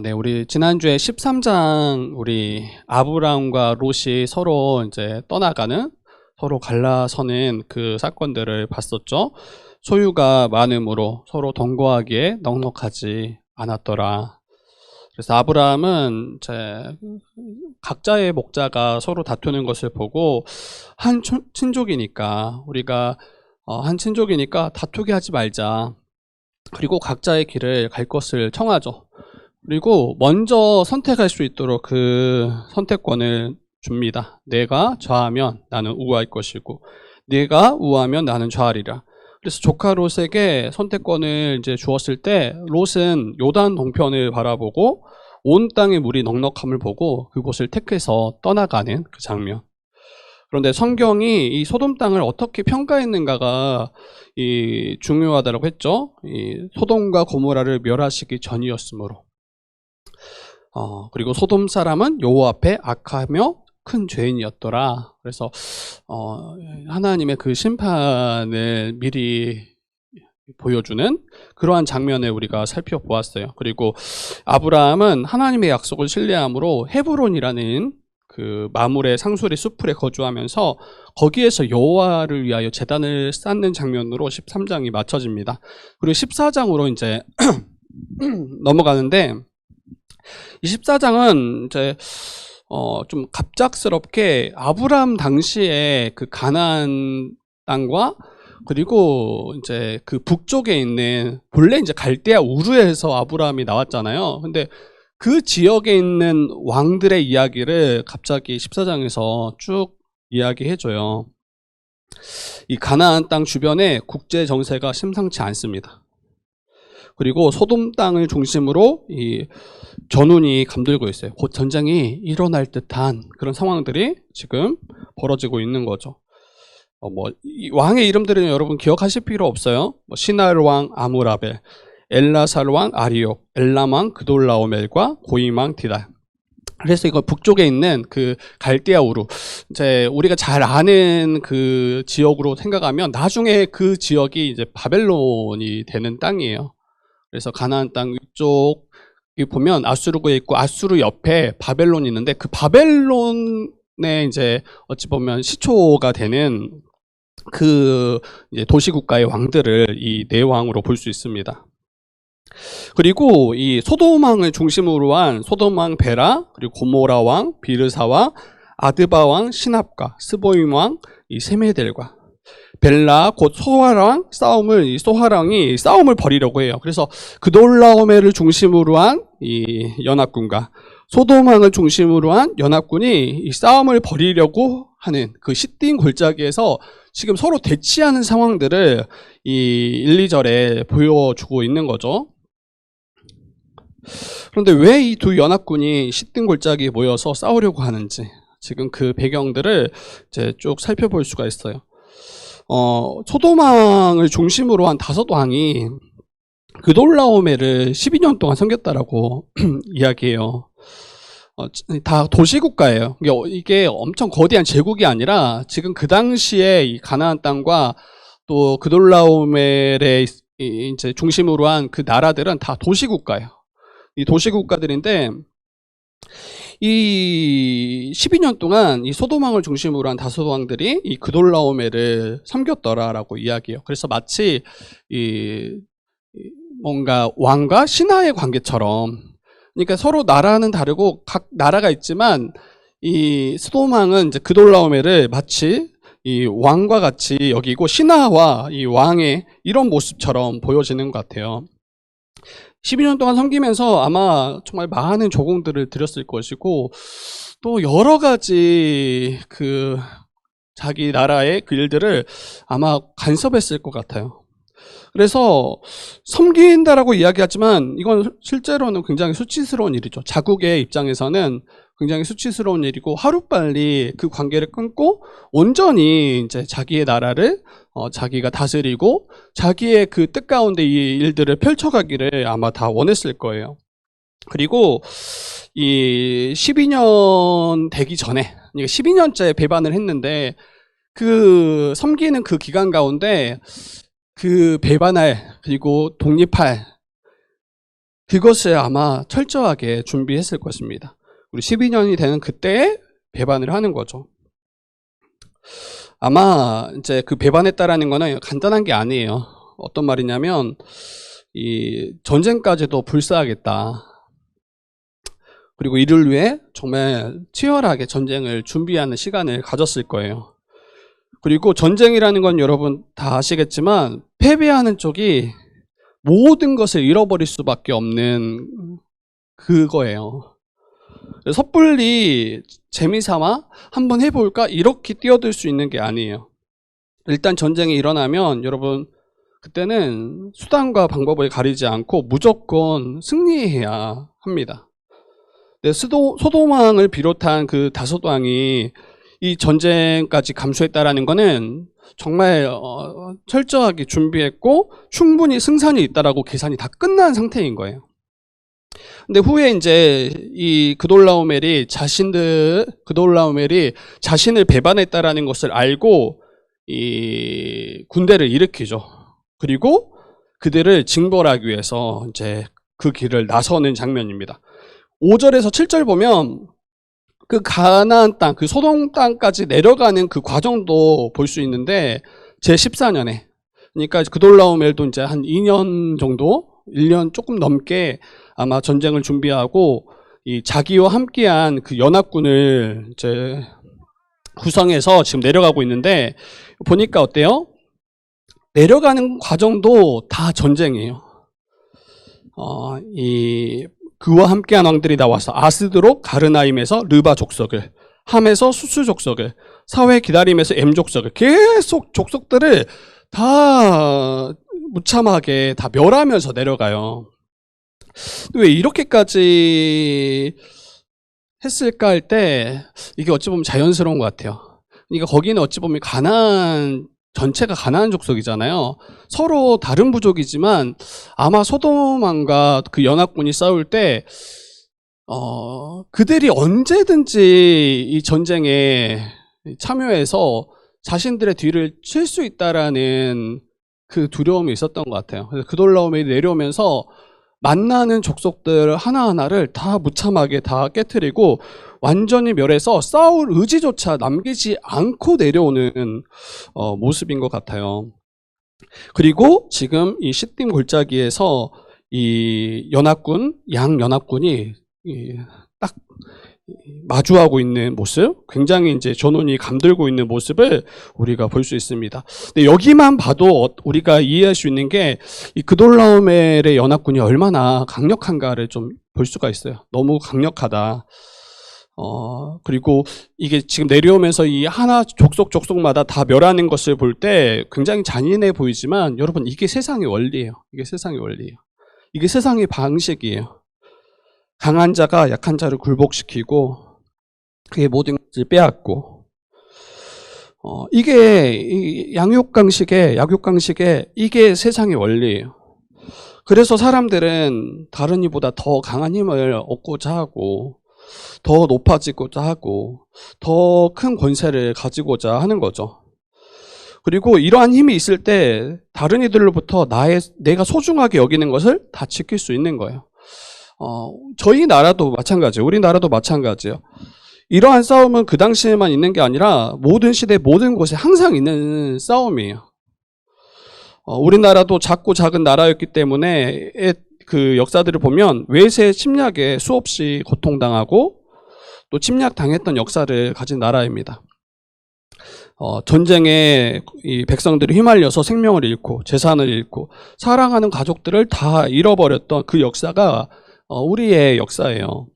네, 우리 지난주에 13장 우리 아브라함과 롯이 서로 이제 떠나가는, 서로 갈라서는 그 사건들을 봤었죠. 소유가 많음으로 서로 동거하기에 넉넉하지 않았더라. 그래서 아브라함은 이제 각자의 목자가 서로 다투는 것을 보고 한 친족이니까 우리가 한 친족이니까 다투게 하지 말자. 그리고 각자의 길을 갈 것을 청하죠. 그리고 먼저 선택할 수 있도록 그 선택권을 줍니다. 내가 좌하면 나는 우할 것이고, 내가 우하면 나는 좌하리라. 그래서 조카 롯에게 선택권을 이제 주었을 때, 롯은 요단 동편을 바라보고 온 땅의 물이 넉넉함을 보고 그곳을 택해서 떠나가는 그 장면. 그런데 성경이 이 소돔 땅을 어떻게 평가했는가가 중요하다고 했죠. 이 소돔과 고모라를 멸하시기 전이었으므로. 그리고 소돔 사람은 여호와 앞에 악하며 큰 죄인이었더라. 그래서 하나님의 그 심판을 미리 보여주는 그러한 장면을 우리가 살펴보았어요. 그리고 아브라함은 하나님의 약속을 신뢰함으로 헤브론이라는 그 마물의 상수리 숲풀에 거주하면서 거기에서 여호와를 위하여 제단을 쌓는 장면으로 13장이 마쳐집니다. 그리고 14장으로 이제 넘어가는데, 이 14장은 이제 좀 갑작스럽게 아브라함 당시에 그 가나안 땅과 그리고 이제 그 북쪽에 있는, 본래 이제 갈대아 우르에서 아브라함이 나왔잖아요. 근데 그 지역에 있는 왕들의 이야기를 갑자기 14장에서 쭉 이야기해줘요. 이 가나안 땅 주변에 국제 정세가 심상치 않습니다. 그리고 소돔 땅을 중심으로 이 전운이 감돌고 있어요. 곧 전쟁이 일어날 듯한 그런 상황들이 지금 벌어지고 있는 거죠. 이 왕의 이름들은 여러분 기억하실 필요 없어요. 시날 왕 아무라벨, 엘라살 왕 아리옥, 엘람 왕 그돌라오멜과 고임 왕 디달. 그래서 이거 북쪽에 있는 그 갈대아 우루, 이제 우리가 잘 아는 그 지역으로 생각하면 나중에 그 지역이 이제 바벨론이 되는 땅이에요. 그래서 가나안 땅 위쪽 보면 아수르가 있고 아수르 옆에 바벨론이 있는데, 그 바벨론의 이제 어찌 보면 시초가 되는 그 이제 도시국가의 왕들을 이 네 왕으로 볼 수 있습니다. 그리고 이 소돔 왕을 중심으로 한 소돔 왕 베라, 그리고 고모라 왕 비르사와 아드바 왕 시납과 스보임 왕 이 세메델과 벨라 곧 소하랑 소하랑이 싸움을 벌이려고 해요. 그래서 그돌라오멜을 중심으로 한 이 연합군과 소돔 왕을 중심으로 한 연합군이 이 싸움을 벌이려고 하는 그 시딘 골짜기에서 지금 서로 대치하는 상황들을 이 1, 2절에 보여주고 있는 거죠. 그런데 왜 이 두 연합군이 시딘 골짜기에 모여서 싸우려고 하는지, 지금 그 배경들을 이제 쭉 살펴볼 수가 있어요. 소돔 왕을 중심으로 한 5왕이 그돌라오멜을 12년 동안 섬겼다라고 이야기해요. 다 도시국가예요. 이게 엄청 거대한 제국이 아니라 지금 그 당시에 이 가나안 땅과 또 그돌라오멜의 이제 중심으로 한 그 나라들은 다 도시국가예요. 이 도시국가들인데, 이 12년 동안 이 소돔 왕을 중심으로 한 5왕들이 이 그돌라오멜을 섬겼더라라고 이야기해요. 그래서 마치 뭔가 왕과 신하의 관계처럼, 그러니까 서로 나라는 다르고 각 나라가 있지만 이 소돔 왕은 이제 그돌라오멜을 마치 이 왕과 같이 여기고 신하와 이 왕의 이런 모습처럼 보여지는 것 같아요. 12년 동안 섬기면서 아마 정말 많은 조공들을 드렸을 것이고, 또 여러 가지 그 자기 나라의 그 일들을 아마 간섭했을 것 같아요. 그래서 섬긴다라고 이야기하지만 이건 실제로는 굉장히 수치스러운 일이죠. 자국의 입장에서는 굉장히 수치스러운 일이고, 하루빨리 그 관계를 끊고 온전히 이제 자기의 나라를 자기가 다스리고 자기의 그 뜻 가운데 이 일들을 펼쳐가기를 아마 다 원했을 거예요. 그리고 이 12년 되기 전에, 12년째 배반을 했는데, 그 섬기는 그 기간 가운데 그 배반할, 그리고 독립할 그것을 아마 철저하게 준비했을 것입니다. 우리 12년이 되는 그때에 배반을 하는 거죠. 아마 이제 그 배반했다라는 거는 간단한 게 아니에요. 어떤 말이냐면 이 전쟁까지도 불사하겠다. 그리고 이를 위해 정말 치열하게 전쟁을 준비하는 시간을 가졌을 거예요. 그리고 전쟁이라는 건 여러분 다 아시겠지만 패배하는 쪽이 모든 것을 잃어버릴 수밖에 없는 그거예요. 섣불리 재미삼아 한번 해볼까 이렇게 뛰어들 수 있는 게 아니에요. 일단 전쟁이 일어나면 여러분 그때는 수단과 방법을 가리지 않고 무조건 승리해야 합니다. 소돔왕을 비롯한 그 다섯 왕이 이 전쟁까지 감수했다라는 거는 정말 철저하게 준비했고 충분히 승산이 있다라고 계산이 다 끝난 상태인 거예요. 근데 후에 이제 이 그돌라오멜이 자신을 배반했다라는 것을 알고 이 군대를 일으키죠. 그리고 그들을 징벌하기 위해서 이제 그 길을 나서는 장면입니다. 5절에서 7절 보면 그 가나안 땅, 그 소돔 땅까지 내려가는 그 과정도 볼 수 있는데 제14년에 그러니까 그돌라오멜도 이제 한 2년 정도, 1년 조금 넘게 아마 전쟁을 준비하고 이 자기와 함께한 그 연합군을 이제 구성해서 지금 내려가고 있는데 보니까 어때요? 내려가는 과정도 다 전쟁이에요. 그와 함께한 왕들이 나와서 아스드로 가르나임에서 르바 족속을, 함에서 수수 족속을, 사회 기다림에서 엠 족속을, 계속 족속들을 다 무참하게 다 멸하면서 내려가요. 왜 이렇게까지 했을까 할 때 이게 어찌 보면 자연스러운 것 같아요. 그러니까 거기는 어찌 보면 전체가 가나안 족속이잖아요. 서로 다른 부족이지만 아마 소돔왕과 그 연합군이 싸울 때 그들이 언제든지 이 전쟁에 참여해서 자신들의 뒤를 칠 수 있다라는 그 두려움이 있었던 것 같아요. 그래서 그돌라오멜이 내려오면서 만나는 족속들 하나하나를 다 무참하게 다 깨트리고 완전히 멸해서 싸울 의지조차 남기지 않고 내려오는 모습인 것 같아요. 그리고 지금 이 시딤 골짜기에서 이 양연합군이 딱 마주하고 있는 모습, 굉장히 이제 전원이 감돌고 있는 모습을 우리가 볼 수 있습니다. 근데 여기만 봐도 우리가 이해할 수 있는 게 이 그돌라오멜의 연합군이 얼마나 강력한가를 좀 볼 수가 있어요. 너무 강력하다. 그리고 이게 지금 내려오면서 이 하나 족속마다 다 멸하는 것을 볼 때 굉장히 잔인해 보이지만 여러분 이게 세상의 원리예요. 이게 세상의 원리예요. 이게 세상의 방식이에요. 강한 자가 약한 자를 굴복시키고 그의 모든 것을 빼앗고 이게 약육강식의 이게 세상의 원리예요. 그래서 사람들은 다른 이보다 더 강한 힘을 얻고자 하고 더 높아지고자 하고 더 큰 권세를 가지고자 하는 거죠. 그리고 이러한 힘이 있을 때 다른 이들로부터 내가 소중하게 여기는 것을 다 지킬 수 있는 거예요. 저희 나라도 마찬가지예요. 우리나라도 마찬가지예요. 이러한 싸움은 그 당시에만 있는 게 아니라 모든 시대 모든 곳에 항상 있는 싸움이에요. 우리나라도 작고 작은 나라였기 때문에 그 역사들을 보면 외세 침략에 수없이 고통당하고 또 침략당했던 역사를 가진 나라입니다. 전쟁에 이 백성들이 휘말려서 생명을 잃고 재산을 잃고 사랑하는 가족들을 다 잃어버렸던 그 역사가 우리의 역사예요.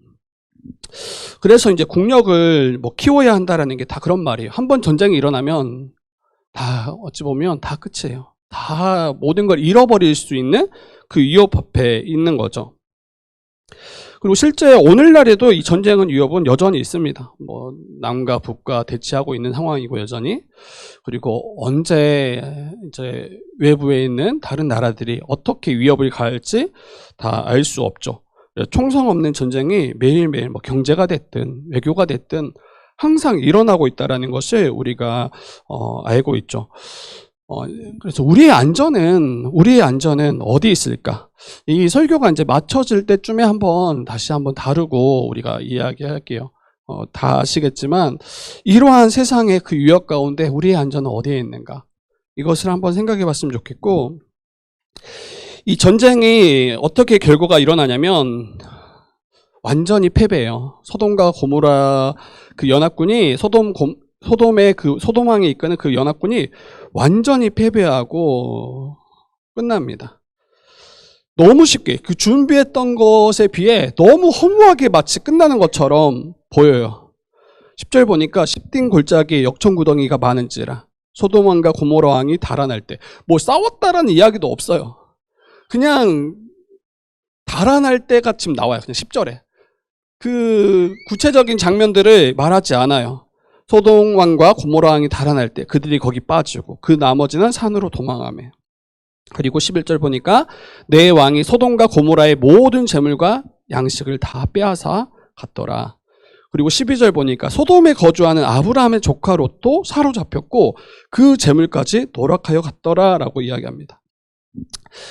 그래서 이제 국력을 키워야 한다라는 게 다 그런 말이에요. 한번 전쟁이 일어나면 다 어찌 보면 다 끝이에요. 다 모든 걸 잃어버릴 수 있는 그 위협 앞에 있는 거죠. 그리고 실제 오늘날에도 이 전쟁은 위협은 여전히 있습니다. 남과 북과 대치하고 있는 상황이고 여전히. 그리고 언제 이제 외부에 있는 다른 나라들이 어떻게 위협을 가할지 다 알 수 없죠. 총성 없는 전쟁이 매일매일 경제가 됐든 외교가 됐든 항상 일어나고 있다는 것을 우리가 알고 있죠. 그래서 우리의 안전은 어디 있을까? 이 설교가 이제 맞춰질 때쯤에 다시 한번 다루고 우리가 이야기할게요. 다 아시겠지만 이러한 세상의 그 위협 가운데 우리의 안전은 어디에 있는가? 이것을 한번 생각해 봤으면 좋겠고, 이 전쟁이 어떻게 결과가 일어나냐면 완전히 패배해요. 소돔과 고모라 그 연합군이 소돔의 그 소돔왕이 이끄는 그 연합군이 완전히 패배하고 끝납니다. 너무 쉽게 그 준비했던 것에 비해 너무 허무하게 마치 끝나는 것처럼 보여요. 10절 보니까 10딩 골짜기에 역청구덩이가 많은지라 소돔왕과 고모라 왕이 달아날 때, 뭐 싸웠다라는 이야기도 없어요. 그냥 달아날 때가 지금 나와요. 그냥 10절에 그 구체적인 장면들을 말하지 않아요. 소돔 왕과 고모라 왕이 달아날 때 그들이 거기 빠지고 그 나머지는 산으로 도망하며, 그리고 11절 보니까 내 왕이 소돔과 고모라의 모든 재물과 양식을 다 빼앗아 갔더라. 그리고 12절 보니까 소돔에 거주하는 아브라함의 조카 롯도 사로잡혔고 그 재물까지 노력하여 갔더라 라고 이야기합니다.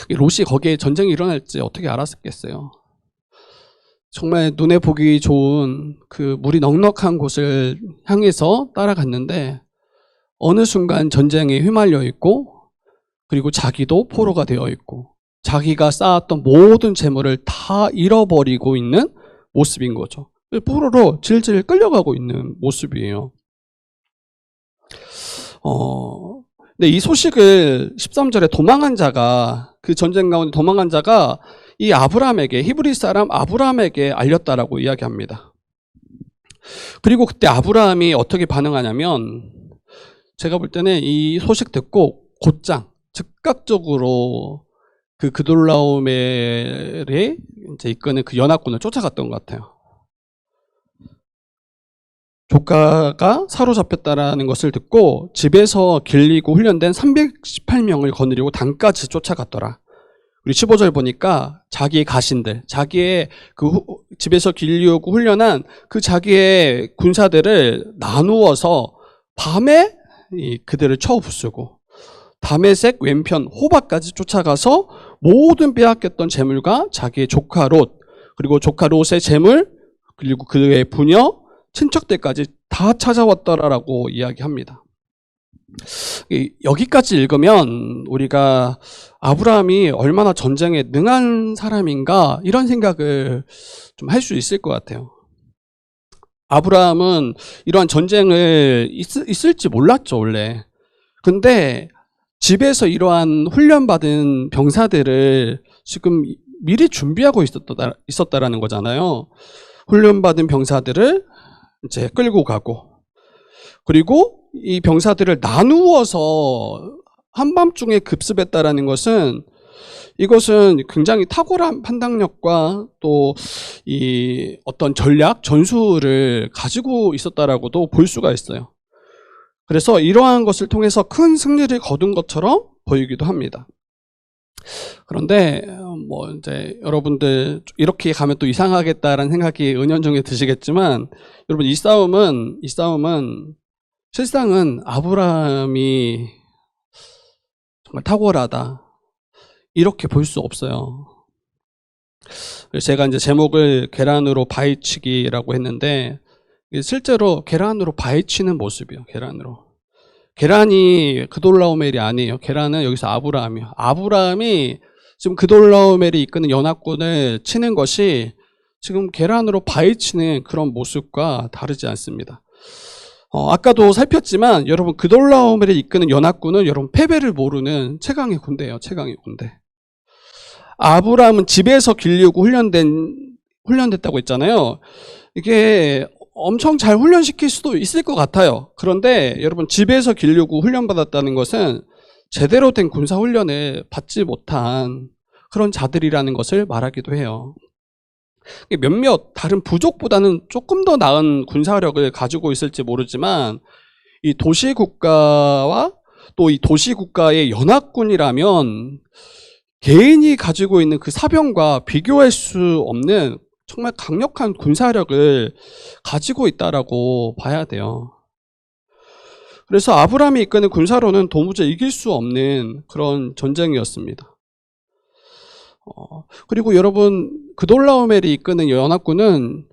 롯이 거기에 전쟁이 일어날지 어떻게 알았겠어요? 정말 눈에 보기 좋은 그 물이 넉넉한 곳을 향해서 따라갔는데 어느 순간 전쟁에 휘말려 있고, 그리고 자기도 포로가 되어 있고 자기가 쌓았던 모든 재물을 다 잃어버리고 있는 모습인 거죠. 포로로 질질 끌려가고 있는 모습이에요. 근데 이 소식을 13절에 도망한 자가, 그 전쟁 가운데 도망한 자가 이 아브라함에게, 히브리 사람 아브라함에게 알렸다라고 이야기합니다. 그리고 그때 아브라함이 어떻게 반응하냐면, 제가 볼 때는 이 소식 듣고 곧장 즉각적으로 그 그돌라오멜이 이제 이끄는 그 연합군을 쫓아갔던 것 같아요. 조카가 사로잡혔다라는 것을 듣고 집에서 길리고 훈련된 318명을 거느리고 단까지 쫓아갔더라. 우리 15절 보니까 자기의 가신들, 자기의 그 집에서 길리고 훈련한 그 자기의 군사들을 나누어서 밤에 그들을 쳐 부수고 다메섹 왼편 호바까지 쫓아가서 모든 빼앗겼던 재물과 자기의 조카 롯, 그리고 조카 롯의 재물, 그리고 그의 부녀, 친척들까지 다 찾아왔더라라고 이야기합니다. 여기까지 읽으면 우리가 아브라함이 얼마나 전쟁에 능한 사람인가 이런 생각을 좀 할 수 있을 것 같아요. 아브라함은 이러한 전쟁을 있을지 몰랐죠, 원래. 근데 집에서 이러한 훈련받은 병사들을 지금 미리 준비하고 있었다라는 거잖아요. 훈련받은 병사들을 이제 끌고 가고, 그리고 이 병사들을 나누어서 한밤중에 급습했다라는 것은, 이것은 굉장히 탁월한 판단력과 또 이 어떤 전략, 전술을 가지고 있었다라고도 볼 수가 있어요. 그래서 이러한 것을 통해서 큰 승리를 거둔 것처럼 보이기도 합니다. 그런데 뭐 이제 여러분들 이렇게 가면 또 이상하겠다라는 생각이 은연중에 드시겠지만, 여러분 이 싸움은 실상은 아브라함이 정말 탁월하다 이렇게 볼 수 없어요. 그래서 제가 이제 제목을 계란으로 바위치기라고 했는데, 실제로 계란으로 바위치는 모습이에요. 계란이 그돌라오멜이 아니에요. 계란은 여기서 아브라함이에요. 아브라함이 지금 그돌라오멜이 이끄는 연합군을 치는 것이 지금 계란으로 바위치는 그런 모습과 다르지 않습니다. 아까도 살폈지만 여러분, 그돌라오멜이 이끄는 연합군은 여러분 패배를 모르는 최강의 군대예요. 최강의 군대. 아브라함은 집에서 길리고 훈련됐다고 했잖아요. 이게 엄청 잘 훈련시킬 수도 있을 것 같아요. 그런데 여러분, 집에서 길리고 훈련받았다는 것은 제대로 된 군사 훈련을 받지 못한 그런 자들이라는 것을 말하기도 해요. 몇몇 다른 부족보다는 조금 더 나은 군사력을 가지고 있을지 모르지만, 이 도시국가와 또 이 도시국가의 연합군이라면 개인이 가지고 있는 그 사병과 비교할 수 없는 정말 강력한 군사력을 가지고 있다라고 봐야 돼요. 그래서 아브라함이 이끄는 군사로는 도무지 이길 수 없는 그런 전쟁이었습니다. 그리고 여러분, 그돌라오멜이 이끄는 연합군은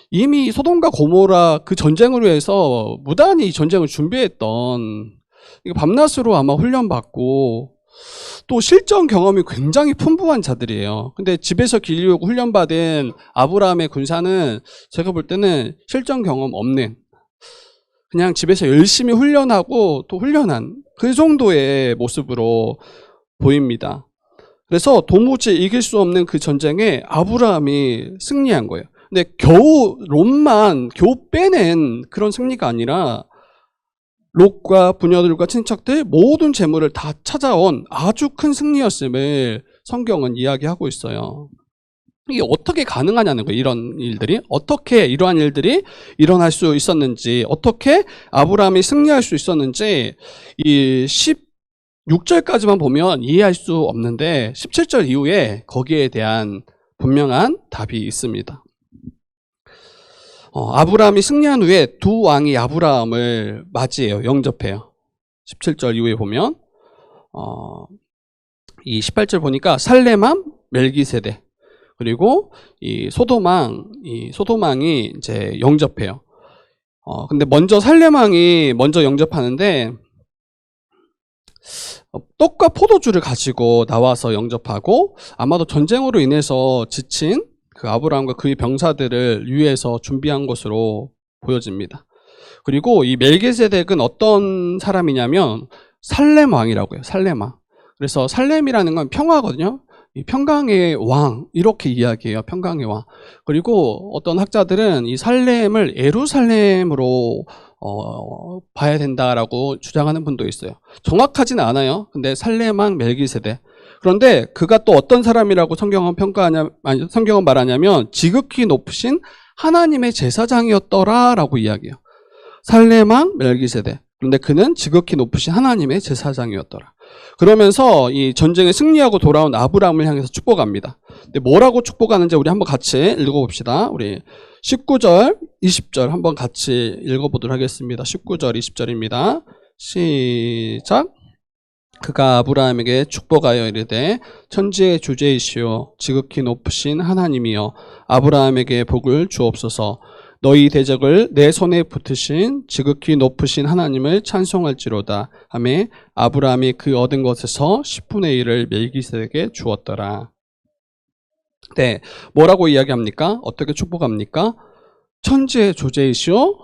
이미 소돔과 고모라 그 전쟁을 위해서 무단히 이 전쟁을 준비했던, 밤낮으로 아마 훈련받고 또 실전 경험이 굉장히 풍부한 자들이에요. 근데 집에서 길리우고 훈련받은 아브라함의 군사는 제가 볼 때는 실전 경험 없는, 그냥 집에서 열심히 훈련하고 또 훈련한 그 정도의 모습으로 보입니다. 그래서 도무지 이길 수 없는 그 전쟁에 아브라함이 승리한 거예요. 근데 겨우 롯만 겨우 빼낸 그런 승리가 아니라 롯과 부녀들과 친척들 모든 재물을 다 찾아온 아주 큰 승리였음을 성경은 이야기하고 있어요. 이게 어떻게 가능하냐는 거예요. 이런 일들이 어떻게 이러한 일들이 일어날 수 있었는지, 어떻게 아브라함이 승리할 수 있었는지 이 16절까지만 보면 이해할 수 없는데 17절 이후에 거기에 대한 분명한 답이 있습니다. 아브라함이 승리한 후에 두 왕이 아브라함을 맞이해요. 영접해요. 17절 이후에 보면 이 18절 보니까 살레맘, 멜기세덱, 그리고 이 소돔왕이 이제 영접해요. 근데 먼저 살레망이 먼저 영접하는데 떡과 포도주를 가지고 나와서 영접하고, 아마도 전쟁으로 인해서 지친 그 아브라함과 그의 병사들을 위해서 준비한 것으로 보여집니다. 그리고 이 멜기세덱은 어떤 사람이냐면 살렘 왕이라고 해요. 살렘 왕. 그래서 살렘이라는 건 평화거든요. 이 평강의 왕, 이렇게 이야기해요. 평강의 왕. 그리고 어떤 학자들은 이 살렘을 예루살렘으로 봐야 된다라고 주장하는 분도 있어요. 정확하지는 않아요. 근데 살렘 왕 멜기세덱. 그런데 그가 또 어떤 사람이라고 성경은 말하냐면 지극히 높으신 하나님의 제사장이었더라라고 이야기해요. 살렘 왕 멜기세덱. 그런데 그는 지극히 높으신 하나님의 제사장이었더라. 그러면서 이 전쟁에 승리하고 돌아온 아브라함을 향해서 축복합니다. 근데 뭐라고 축복하는지 우리 한번 같이 읽어봅시다. 우리 19절, 20절 한번 같이 읽어보도록 하겠습니다. 19절, 20절입니다. 시작. 그가 아브라함에게 축복하여 이르되 천지의 주제이시오 지극히 높으신 하나님이여 아브라함에게 복을 주옵소서. 너희 대적을 내 손에 붙으신 지극히 높으신 하나님을 찬송할지로다 하매 아브라함이 그 얻은 것에서 10분의 1을 멜기세덱에게 주었더라. 네, 뭐라고 이야기합니까? 어떻게 축복합니까? 천지의 조제이시오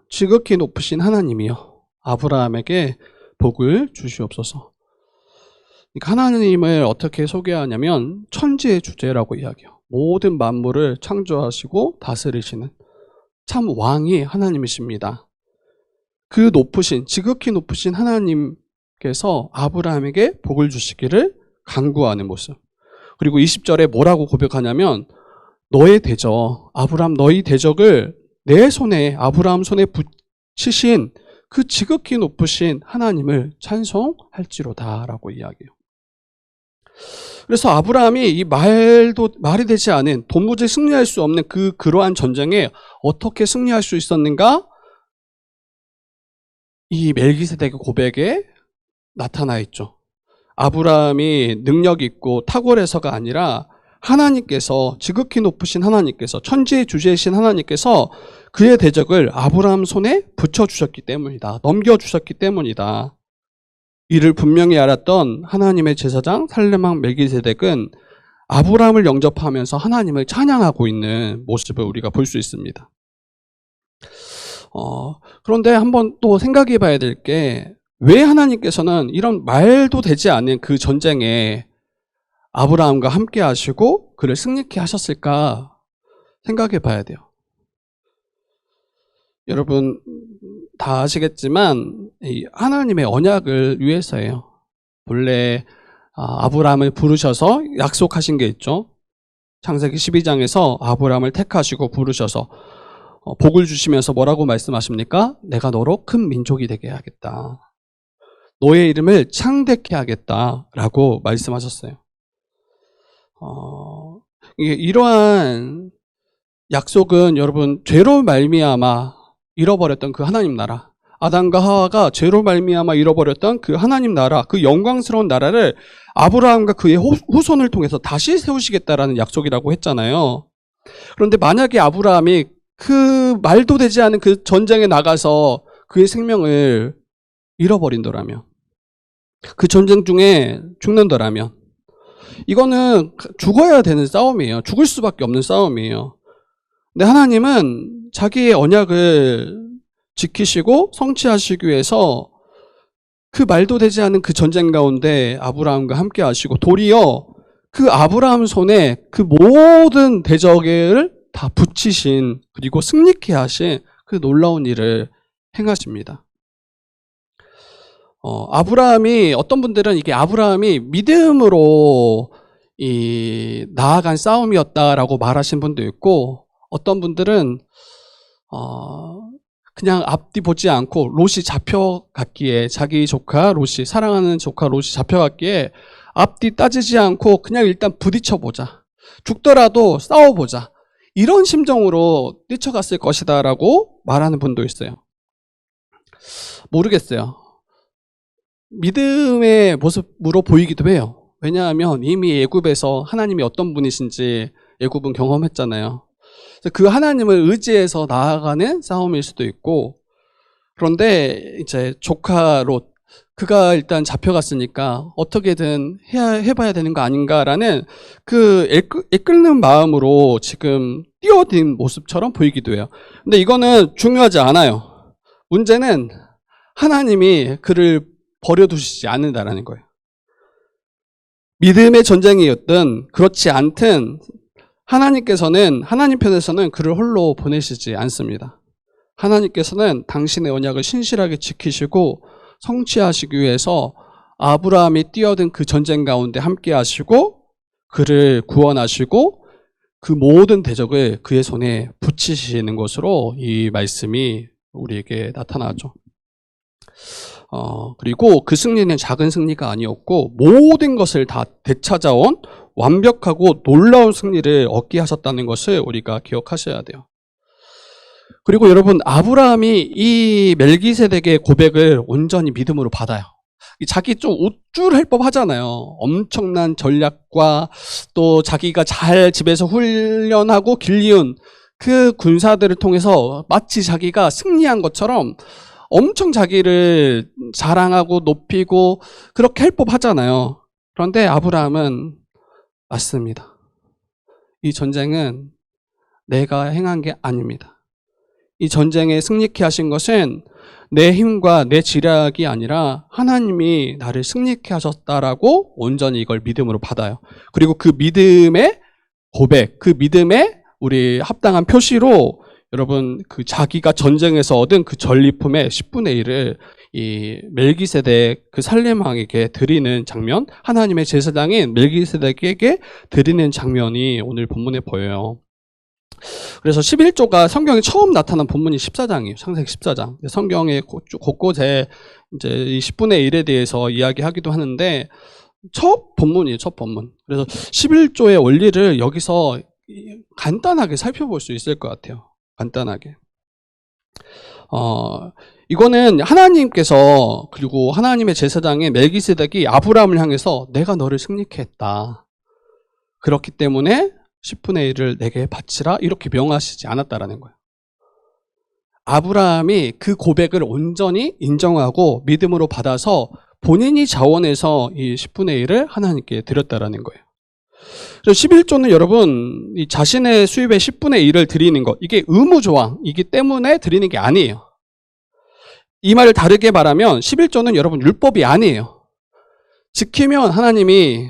지극히 높으신 하나님이여 아브라함에게 복을 주시옵소서. 하나님을 어떻게 소개하냐면 천지의 주제라고 이야기해요. 모든 만물을 창조하시고 다스리시는 참 왕이 하나님이십니다. 그 높으신, 지극히 높으신 하나님께서 아브라함에게 복을 주시기를 간구하는 모습. 그리고 20절에 뭐라고 고백하냐면 너의 대적, 아브라함 너희 대적을 내 손에, 아브라함 손에 붙이신 그 지극히 높으신 하나님을 찬송할지로다 라고 이야기해요. 그래서 아브라함이 이 말이 되지 않은 도무지 승리할 수 없는 그러한 전쟁에 어떻게 승리할 수 있었는가? 이 멜기세덱의 고백에 나타나 있죠. 아브라함이 능력 있고 탁월해서가 아니라 하나님께서, 지극히 높으신 하나님께서, 천지의 주제이신 하나님께서 그의 대적을 아브라함 손에 붙여주셨기 때문이다. 넘겨주셨기 때문이다. 이를 분명히 알았던 하나님의 제사장 살렘 왕 멜기세덱은 아브라함을 영접하면서 하나님을 찬양하고 있는 모습을 우리가 볼 수 있습니다. 그런데 한번 또 생각해 봐야 될 게, 왜 하나님께서는 이런 말도 되지 않는 그 전쟁에 아브라함과 함께 하시고 그를 승리케 하셨을까 생각해 봐야 돼요. 여러분 다 아시겠지만 이 하나님의 언약을 위해서예요. 본래 아브라함을 부르셔서 약속하신 게 있죠. 창세기 12장에서 아브라함을 택하시고 부르셔서 복을 주시면서 뭐라고 말씀하십니까? 내가 너로 큰 민족이 되게 하겠다. 너의 이름을 창대케 하겠다라고 말씀하셨어요. 이러한 약속은 여러분 죄로 말미암아 잃어버렸던 그 하나님 나라, 아담과 하와가 죄로 말미암아 잃어버렸던 그 하나님 나라, 그 영광스러운 나라를 아브라함과 그의 후손을 통해서 다시 세우시겠다라는 약속이라고 했잖아요. 그런데 만약에 아브라함이 그 말도 되지 않은 그 전쟁에 나가서 그의 생명을 잃어버린다라면, 그 전쟁 중에 죽는다라면, 이거는 죽어야 되는 싸움이에요. 죽을 수밖에 없는 싸움이에요. 근데 하나님은 자기의 언약을 지키시고 성취하시기 위해서 그 말도 되지 않은 그 전쟁 가운데 아브라함과 함께 하시고, 도리어 그 아브라함 손에 그 모든 대적을 다 붙이신, 그리고 승리케 하신 그 놀라운 일을 행하십니다. 아브라함이, 어떤 분들은 이게 아브라함이 믿음으로 나아간 싸움이었다라고 말하신 분도 있고, 어떤 분들은 그냥 앞뒤 보지 않고 롯이 잡혀갔기에, 자기 조카 롯이, 사랑하는 조카 롯이 잡혀갔기에 앞뒤 따지지 않고 그냥 일단 부딪혀보자, 죽더라도 싸워보자, 이런 심정으로 뛰쳐갔을 것이다 라고 말하는 분도 있어요. 모르겠어요. 믿음의 모습으로 보이기도 해요. 왜냐하면 이미 애굽에서 하나님이 어떤 분이신지 애굽은 경험했잖아요. 그 하나님을 의지해서 나아가는 싸움일 수도 있고, 그런데 이제 조카 롯, 그가 일단 잡혀갔으니까 어떻게든 해봐야 되는 거 아닌가라는 그 애끓는 마음으로 지금 뛰어든 모습처럼 보이기도 해요. 근데 이거는 중요하지 않아요. 문제는 하나님이 그를 버려두시지 않는다라는 거예요. 믿음의 전쟁이었든 그렇지 않든 하나님께서는, 하나님 편에서는 그를 홀로 보내시지 않습니다. 하나님께서는 당신의 언약을 신실하게 지키시고 성취하시기 위해서 아브라함이 뛰어든 그 전쟁 가운데 함께 하시고 그를 구원하시고 그 모든 대적을 그의 손에 붙이시는 것으로 이 말씀이 우리에게 나타나죠. 그리고 그 승리는 작은 승리가 아니었고 모든 것을 다 되찾아온 완벽하고 놀라운 승리를 얻게 하셨다는 것을 우리가 기억하셔야 돼요. 그리고 여러분, 아브라함이 이 멜기세덱의 고백을 온전히 믿음으로 받아요. 자기 좀 우쭐할 법 하잖아요. 엄청난 전략과 또 자기가 잘 집에서 훈련하고 길리운 그 군사들을 통해서 마치 자기가 승리한 것처럼 엄청 자기를 자랑하고 높이고 그렇게 할 법 하잖아요. 그런데 아브라함은 맞습니다. 이 전쟁은 내가 행한 게 아닙니다. 이 전쟁에 승리케 하신 것은 내 힘과 내 지략이 아니라 하나님이 나를 승리케 하셨다라고 온전히 이걸 믿음으로 받아요. 그리고 그 믿음의 고백, 그 믿음의 우리 합당한 표시로 여러분, 그 자기가 전쟁에서 얻은 그 전리품의 10분의 1을 이 멜기세덱 그 살렘 왕에게 드리는 장면, 하나님의 제사장인 멜기세덱에게 드리는 장면이 오늘 본문에 보여요. 그래서 11조가 성경에 처음 나타난 본문이 14장이에요. 창세기 14장. 성경의 곳곳에 이제 이 10분의 1에 대해서 이야기하기도 하는데 첫 본문이에요. 첫 본문. 그래서 11조의 원리를 여기서 간단하게 살펴볼 수 있을 것 같아요. 간단하게. 이거는 하나님께서, 그리고 하나님의 제사장인 멜기세덱이 아브라함을 향해서 내가 너를 승리케 했다. 그렇기 때문에 10분의 1을 내게 바치라, 이렇게 명하시지 않았다라는 거예요. 아브라함이 그 고백을 온전히 인정하고 믿음으로 받아서 본인이 자원해서 이 10분의 1을 하나님께 드렸다라는 거예요. 11조는 여러분, 이 자신의 수입의 10분의 1을 드리는 것, 이게 의무조항이기 때문에 드리는 게 아니에요. 이 말을 다르게 말하면 11조는 여러분 율법이 아니에요. 지키면 하나님이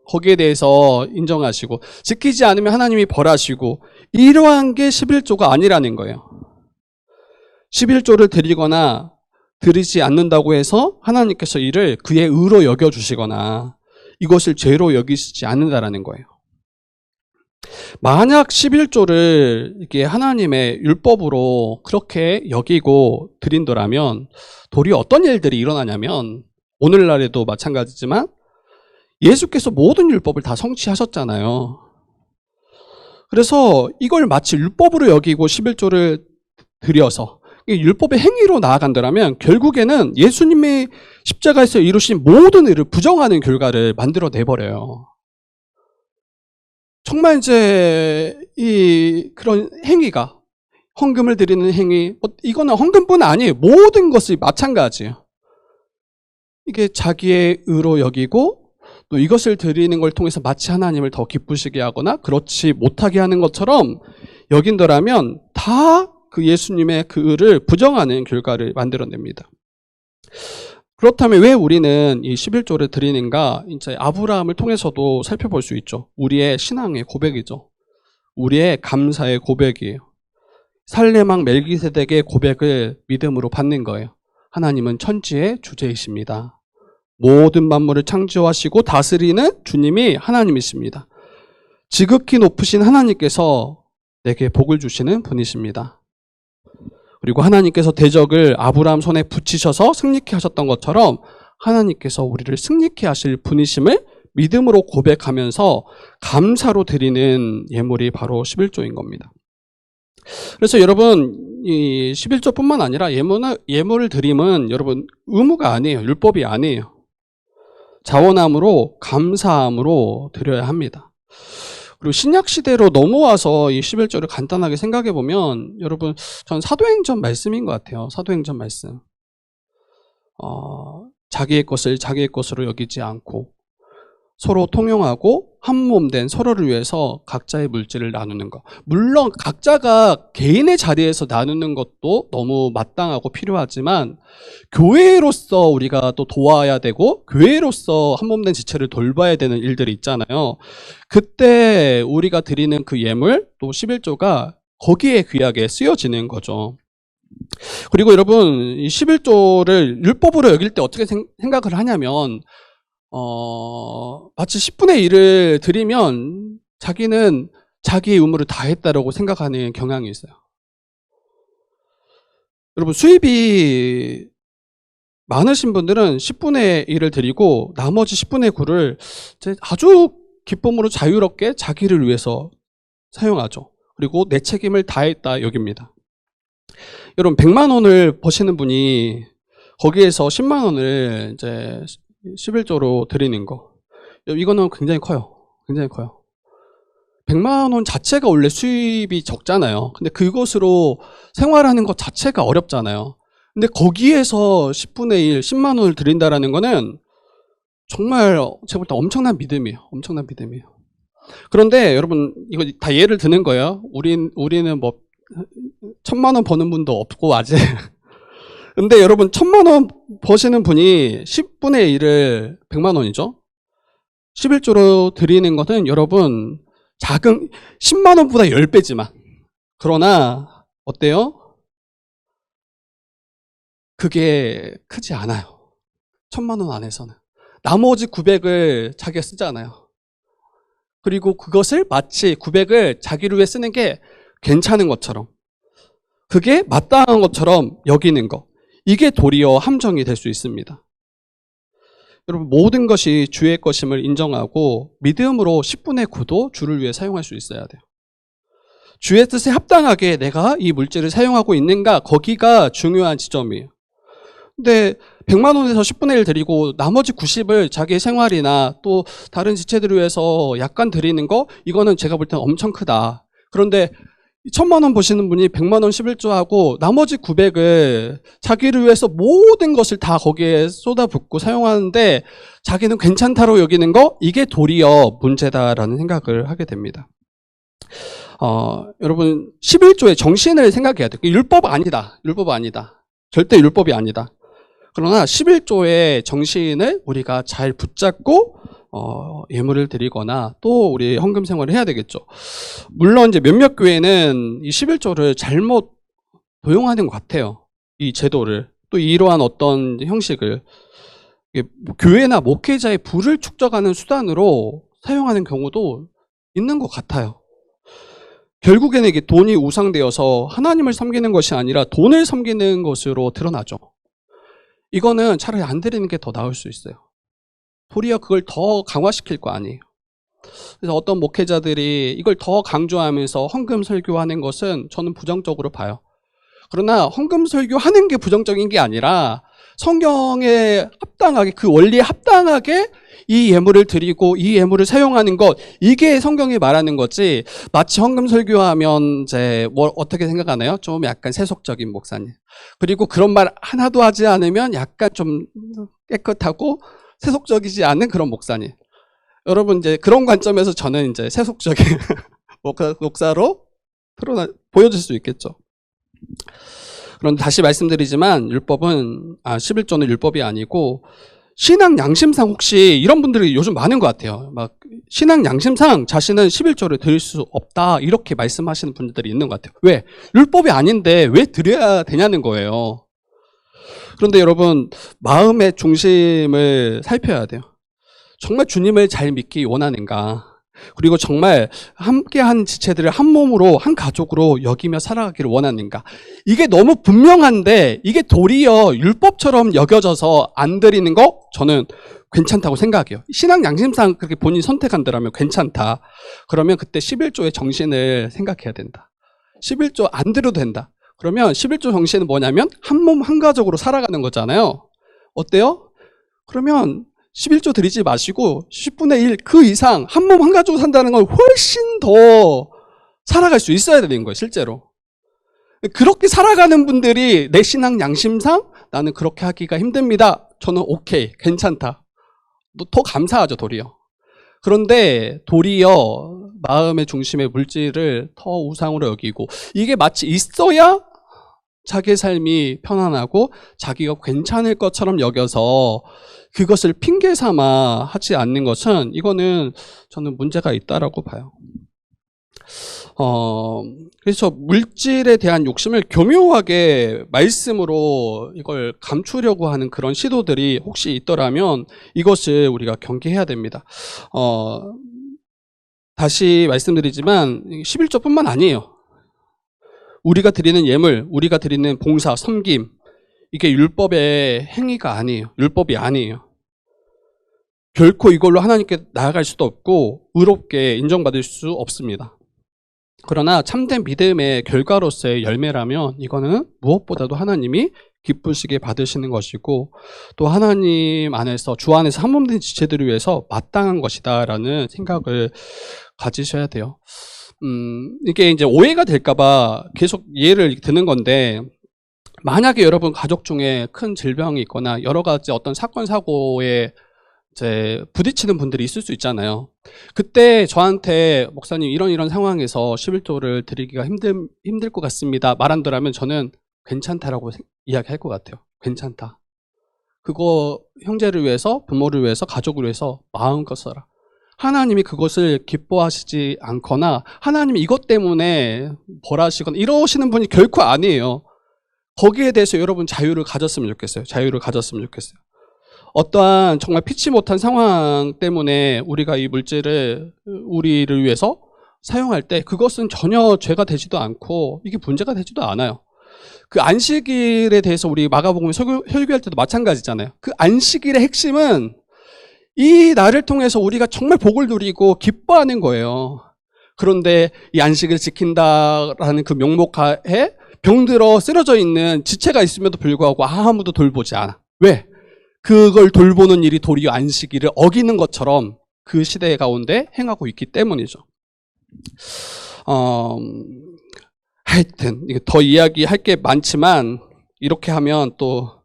거기에 대해서 인정하시고, 지키지 않으면 하나님이 벌하시고, 이러한 게 11조가 아니라는 거예요. 11조를 드리거나 드리지 않는다고 해서 하나님께서 이를 그의 의로 여겨주시거나 이것을 죄로 여기시지 않는다라는 거예요. 만약 11조를 이게 하나님의 율법으로 그렇게 여기고 드린다라면 도리어 어떤 일들이 일어나냐면, 오늘날에도 마찬가지지만 예수께서 모든 율법을 다 성취하셨잖아요. 그래서 이걸 마치 율법으로 여기고 11조를 드려서, 이게 율법의 행위로 나아간다면 결국에는 예수님이 십자가에서 이루신 모든 일을 부정하는 결과를 만들어내버려요. 정말 이제 그런 행위가, 헌금을 드리는 행위, 이거는 헌금뿐 아니에요. 모든 것이 마찬가지예요. 이게 자기의 의로 여기고 또 이것을 드리는 걸 통해서 마치 하나님을 더 기쁘시게 하거나 그렇지 못하게 하는 것처럼 여긴다라면 다 그 예수님의 그 의를 부정하는 결과를 만들어냅니다. 그렇다면 왜 우리는 이 11조를 드리는가? 이제 아브라함을 통해서도 살펴볼 수 있죠. 우리의 신앙의 고백이죠. 우리의 감사의 고백이에요. 살레망 멜기세덱의 고백을 믿음으로 받는 거예요. 하나님은 천지의 주제이십니다. 모든 만물을 창조하시고 다스리는 주님이 하나님이십니다. 지극히 높으신 하나님께서 내게 복을 주시는 분이십니다. 그리고 하나님께서 대적을 아브라함 손에 붙이셔서 승리케 하셨던 것처럼 하나님께서 우리를 승리케 하실 분이심을 믿음으로 고백하면서 감사로 드리는 예물이 바로 11조인 겁니다. 그래서 여러분 이 11조뿐만 아니라 예물을 드림은 여러분 의무가 아니에요. 율법이 아니에요. 자원함으로 감사함으로 드려야 합니다. 그리고 신약시대로 넘어와서 이 11조를 간단하게 생각해 보면 여러분 전 사도행전 말씀인 것 같아요. 사도행전 말씀. 자기의 것을 자기의 것으로 여기지 않고 서로 통용하고 한 몸 된 서로를 위해서 각자의 물질을 나누는 것. 물론 각자가 개인의 자리에서 나누는 것도 너무 마땅하고 필요하지만 교회로서 우리가 또 도와야 되고 교회로서 한 몸 된 지체를 돌봐야 되는 일들이 있잖아요. 그때 우리가 드리는 그 예물 또 11조가 거기에 귀하게 쓰여지는 거죠. 그리고 여러분 이 11조를 율법으로 여길 때 어떻게 생각을 하냐면 마치 10분의 1을 드리면 자기는 자기의 의무를 다했다라고 생각하는 경향이 있어요. 여러분 수입이 많으신 분들은 10분의 1을 드리고 나머지 10분의 9를 아주 기쁨으로 자유롭게 자기를 위해서 사용하죠. 그리고 내 책임을 다했다 여깁니다. 여러분 100만 원을 버시는 분이 거기에서 10만 원을 이제 11조로 드리는 거. 이거는 굉장히 커요. 굉장히 커요. 100만 원 자체가 원래 수입이 적잖아요. 근데 그것으로 생활하는 것 자체가 어렵잖아요. 근데 거기에서 10분의 1, 10만 원을 드린다라는 거는 정말 제가 볼 때 엄청난 믿음이에요. 엄청난 믿음이에요. 그런데 여러분 이거 다 예를 드는 거예요. 우리는 뭐 1000만 원 버는 분도 없고 아직. 근데 여러분 1000만 원 버시는 분이 10분의 1을 100만 원이죠. 11조로 드리는 것은 여러분 작은 10만 원보다 10배지만 그러나 어때요? 그게 크지 않아요. 1000만 원 안에서는. 나머지 900을 자기가 쓰잖아요. 그리고 그것을 마치 900을 자기를 위해 쓰는 게 괜찮은 것처럼 그게 마땅한 것처럼 여기는 것. 이게 도리어 함정이 될 수 있습니다. 여러분 모든 것이 주의 것임을 인정하고 믿음으로 10분의 9도 주를 위해 사용할 수 있어야 돼요. 주의 뜻에 합당하게 내가 이 물질을 사용하고 있는가 거기가 중요한 지점이에요. 근데 100만 원에서 10분의 1 드리고 나머지 90을 자기의 생활이나 또 다른 지체들을 위해서 약간 드리는 거 이거는 제가 볼 때는 엄청 크다. 그런데 1000만 원 버시는 분이 100만 원 11조하고 나머지 900을 자기를 위해서 모든 것을 다 거기에 쏟아붓고 사용하는데 자기는 괜찮다로 여기는 거 이게 도리어 문제다라는 생각을 하게 됩니다. 여러분 11조의 정신을 생각해야 돼요. 율법 아니다. 율법 아니다. 절대 율법이 아니다. 그러나 11조의 정신을 우리가 잘 붙잡고 예물을 드리거나 또 우리 헌금 생활을 해야 되겠죠. 물론 이제 몇몇 교회는 이 11조를 잘못 도용하는 것 같아요. 이 제도를. 또 이러한 어떤 형식을 교회나 목회자의 부를 축적하는 수단으로 사용하는 경우도 있는 것 같아요. 결국에는 이게 돈이 우상되어서 하나님을 섬기는 것이 아니라 돈을 섬기는 것으로 드러나죠. 이거는 차라리 안 드리는 게 더 나을 수 있어요. 도리어 그걸 더 강화시킬 거 아니에요. 그래서 어떤 목회자들이 이걸 더 강조하면서 헌금 설교하는 것은 저는 부정적으로 봐요. 그러나 헌금 설교하는 게 부정적인 게 아니라 성경에 합당하게, 그 원리에 합당하게 이 예물을 드리고 이 예물을 사용하는 것, 이게 성경이 말하는 거지. 마치 헌금 설교하면 이제 뭐 어떻게 생각하나요? 좀 약간 세속적인 목사님. 그리고 그런 말 하나도 하지 않으면 약간 좀 깨끗하고 세속적이지 않은 그런 목사님. 여러분, 이제 그런 관점에서 저는 이제 세속적인 목사로 보여줄 수 있겠죠. 그런데 다시 말씀드리지만 11조는 율법이 아니고 신앙 양심상 혹시 이런 분들이 요즘 많은 것 같아요. 막 신앙 양심상 자신은 11조를 드릴 수 없다 이렇게 말씀하시는 분들이 있는 것 같아요. 왜? 율법이 아닌데 왜 드려야 되냐는 거예요. 그런데 여러분, 마음의 중심을 살펴야 돼요. 정말 주님을 잘 믿기 원하는가? 그리고 정말 함께한 지체들을 한 몸으로, 한 가족으로 여기며 살아가기를 원하는가? 이게 너무 분명한데 이게 도리어 율법처럼 여겨져서 안 드리는 거 저는 괜찮다고 생각해요. 신앙 양심상 그렇게 본인이 선택한다면 괜찮다. 그러면 그때 11조의 정신을 생각해야 된다. 11조 안 드려도 된다. 그러면 11조 정신은 뭐냐면 한 몸 한 가족으로 살아가는 거잖아요. 어때요? 그러면 11조 드리지 마시고 10분의 1 그 이상 한 몸 한 가족으로 산다는 건 훨씬 더 살아갈 수 있어야 되는 거예요, 실제로. 그렇게 살아가는 분들이 내 신앙 양심상 나는 그렇게 하기가 힘듭니다. 저는 오케이, 괜찮다. 뭐 더 감사하죠, 도리어. 그런데 도리어 마음의 중심의 물질을 더 우상으로 여기고 이게 마치 있어야 자기의 삶이 편안하고 자기가 괜찮을 것처럼 여겨서 그것을 핑계 삼아 하지 않는 것은 이거는 저는 문제가 있다라고 봐요. 그래서 물질에 대한 욕심을 교묘하게 말씀으로 이걸 감추려고 하는 그런 시도들이 혹시 있더라면 이것을 우리가 경계해야 됩니다. 다시 말씀드리지만 11조뿐만 아니에요. 우리가 드리는 예물, 우리가 드리는 봉사, 섬김, 이게 율법의 행위가 아니에요. 율법이 아니에요. 결코 이걸로 하나님께 나아갈 수도 없고 의롭게 인정받을 수 없습니다. 그러나 참된 믿음의 결과로서의 열매라면 이거는 무엇보다도 하나님이 기쁘시게 받으시는 것이고 또 하나님 안에서, 주 안에서 한 몸 된 지체들을 위해서 마땅한 것이다라는 생각을 가지셔야 돼요. 이게 이제 오해가 될까봐 계속 예를 드는 건데, 만약에 여러분 가족 중에 큰 질병이 있거나 여러 가지 어떤 사건, 사고에 이제 부딪히는 분들이 있을 수 있잖아요. 그때 저한테 목사님 이런 상황에서 11조를 드리기가 힘들 것 같습니다 말한다면 저는 괜찮다라고 이야기할 것 같아요. 괜찮다. 그거 형제를 위해서, 부모를 위해서, 가족을 위해서 마음껏 써라. 하나님이 그것을 기뻐하시지 않거나 하나님이 이것 때문에 벌하시거나 이러시는 분이 결코 아니에요. 거기에 대해서 여러분 자유를 가졌으면 좋겠어요. 자유를 가졌으면 좋겠어요. 어떠한 정말 피치 못한 상황 때문에 우리가 이 물질을 우리를 위해서 사용할 때 그것은 전혀 죄가 되지도 않고 이게 문제가 되지도 않아요. 그 안식일에 대해서 우리 마가복음 설교할 때도 마찬가지잖아요. 그 안식일의 핵심은 이 날을 통해서 우리가 정말 복을 누리고 기뻐하는 거예요. 그런데 이 안식을 지킨다라는 그 명목하에 병들어 쓰러져 있는 지체가 있음에도 불구하고 아무도 돌보지 않아. 왜? 그걸 돌보는 일이 도리어 안식일을 어기는 것처럼 그 시대 가운데 행하고 있기 때문이죠. 하여튼 더 이야기할 게 많지만 이렇게 하면 또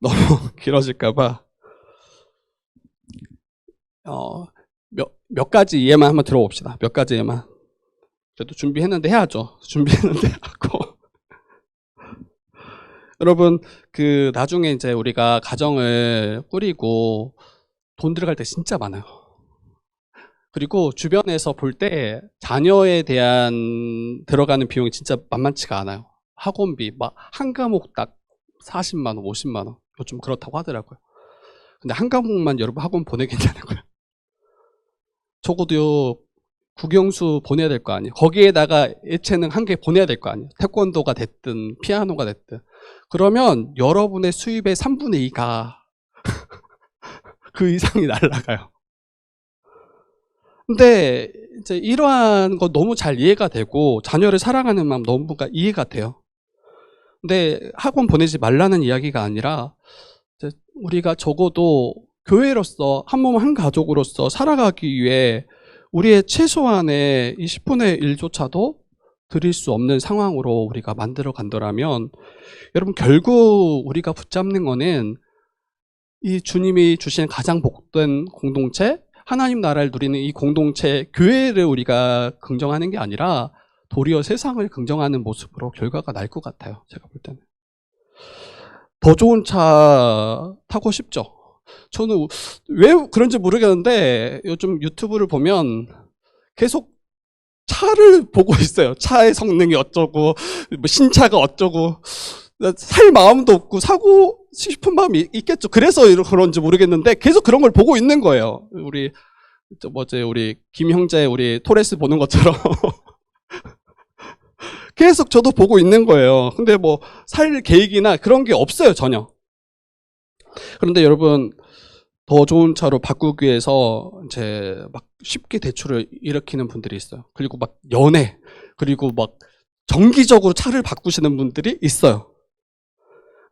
너무 길어질까봐 몇 가지 예만 한번 들어봅시다. 몇 가지 예만. 그래도 준비했는데 해야죠. 준비했는데 하고. 여러분, 그 나중에 이제 우리가 가정을 꾸리고 돈 들어갈 때 진짜 많아요. 그리고 주변에서 볼 때 자녀에 대한 들어가는 비용이 진짜 만만치가 않아요. 학원비 막 한 과목 딱 40만 원, 50만 원. 좀 그렇다고 하더라고요. 근데 한 과목만 여러분 학원 보내겠냐고요. 적어도 국영수 보내야 될 거 아니에요. 거기에다가 예체능 한 개 보내야 될 거 아니에요. 태권도가 됐든 피아노가 됐든. 그러면 여러분의 수입의 3분의 2가 그 이상이 날아가요. 근데 이제 이러한 거 너무 잘 이해가 되고 자녀를 사랑하는 마음 너무 이해가 돼요. 근데 학원 보내지 말라는 이야기가 아니라 이제 우리가 적어도 교회로서 한 몸 한 가족으로서 살아가기 위해 우리의 최소한의 이 10분의 1조차도 드릴 수 없는 상황으로 우리가 만들어 간다면 여러분 결국 우리가 붙잡는 거는 이 주님이 주신 가장 복된 공동체, 하나님 나라를 누리는 이 공동체, 교회를 우리가 긍정하는 게 아니라 도리어 세상을 긍정하는 모습으로 결과가 날 것 같아요. 제가 볼 때는. 더 좋은 차 타고 싶죠. 저는 왜 그런지 모르겠는데 요즘 유튜브를 보면 계속 차를 보고 있어요. 차의 성능이 어쩌고, 뭐 신차가 어쩌고. 살 마음도 없고 사고 싶은 마음이 있겠죠. 그래서 그런지 모르겠는데 계속 그런 걸 보고 있는 거예요. 우리 김 형제 우리 토레스 보는 것처럼 계속 저도 보고 있는 거예요. 근데 뭐 살 계획이나 그런 게 없어요, 전혀. 그런데 여러분 더 좋은 차로 바꾸기 위해서 이제 막 쉽게 대출을 일으키는 분들이 있어요. 그리고 막 연애, 그리고 막 정기적으로 차를 바꾸시는 분들이 있어요.